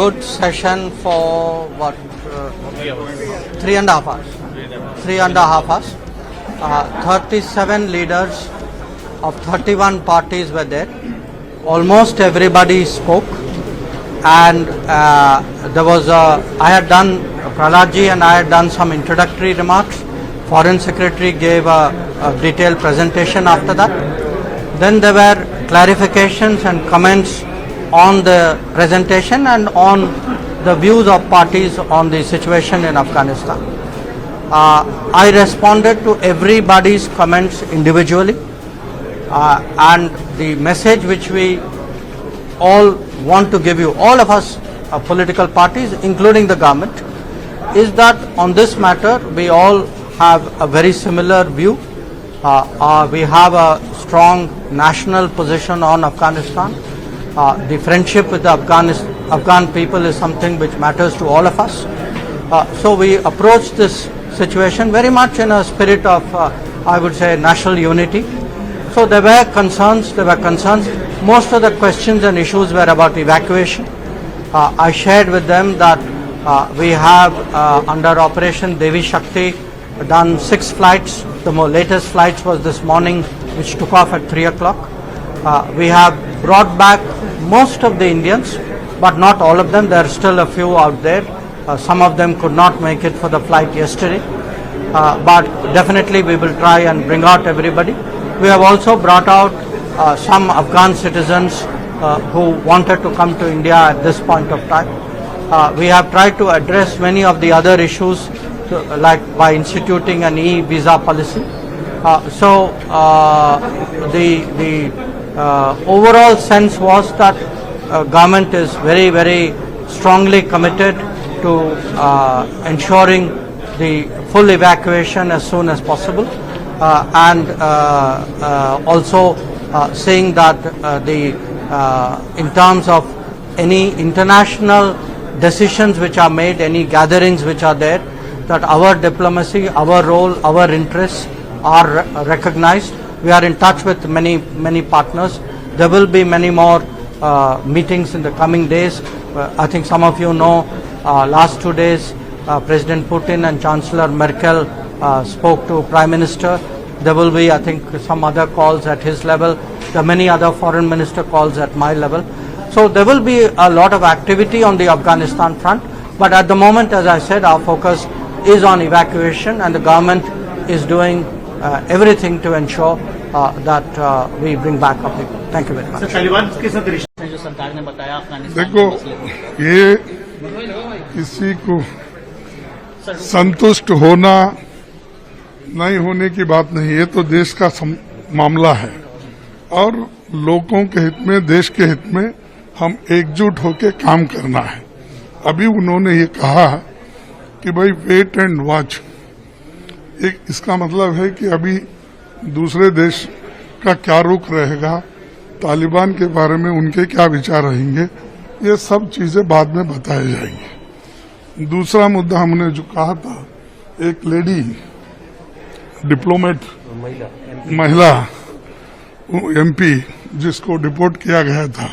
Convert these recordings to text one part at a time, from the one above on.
good session for what 3.5 hours. 3.5 hours. 37 leaders of 31 parties were there. Almost everybody spoke, and there was I had done Praladji and I had done some introductory remarks. Foreign Secretary gave a detailed presentation after that. Then there were clarifications and comments on the presentation and on the views of parties on the situation in Afghanistan. I responded to everybody's comments individually, and the message which we all want to give you, all of us political parties, including the government, is that on this matter we all have a very similar view. We have a strong national position on Afghanistan. The friendship with the Afghan people is something which matters to all of us. So we approach this situation very much in a spirit of, I would say, national unity. So there were concerns. Most of the questions and issues were about evacuation. I shared with them that we have under Operation Devi Shakti done 6 flights. The latest flights was this morning, which took off at 3 o'clock. We have brought back most of the Indians, but not all of them. There are still a few out there. Some of them could not make it for the flight yesterday. But definitely we will try and bring out everybody. We have also brought out some Afghan citizens who wanted to come to India at this point of time. We have tried to address many of the other issues, like by instituting an e-visa policy. So the overall sense was that government is very, very strongly committed to ensuring the full evacuation as soon as possible, and also saying that in terms of any international decisions which are made, any gatherings which are there, that our diplomacy, our role, our interests are recognized. We are in touch with many partners. There will be many more meetings in the coming days. I think some of you know, last 2 days President Putin and Chancellor Merkel spoke to Prime Minister. There will be, I think, some other calls at his level. There are many other foreign minister calls at my level. So there will be a lot of activity on the Afghanistan front. But at the moment, as I said, our focus is on evacuation, and the government is doing everything to ensure that we bring back our people. Thank you very much. देखो, ये किसी को संतुष्ट होना नहीं होने की बात नहीं, ये तो देश का मामला है और लोगों के हित में, देश के हित में हम एकजुट होकर काम करना है। अभी उन्होंने ये कहा कि भाई वेट एंड वॉच, एक इसका मतलब है कि अभी दूसरे देश का क्या रुख रहेगा, तालिबान के बारे में उनके क्या विचार रहेंगे, ये सब चीजें बाद में बताए जाएंगी। दूसरा मुद्दा हमने जो कहा था, एक लेडी डिप्लोमेट महिला एमपी जिसको डिपोर्ट किया गया था,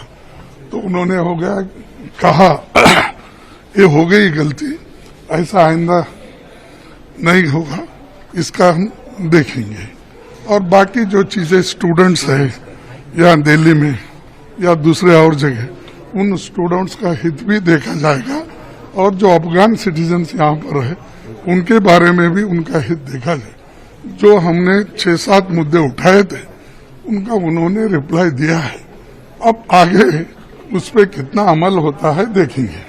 तो उन्होंने हो गया कहा ये हो गई गलती, ऐसा आइंदा नहीं होगा, इसका हम देखेंगे। और बाकी जो चीजें स्टूडेंट्स है या दिल्ली में या दूसरे और जगह, उन स्टूडेंट्स का हित भी देखा जाएगा और जो अफगान सिटीजन्स यहाँ पर है उनके बारे में भी उनका हित देखा जाए। जो हमने 6-7 मुद्दे उठाए थे उनका उन्होंने रिप्लाई दिया है। अब आगे उस पर कितना अमल होता है देखेंगे।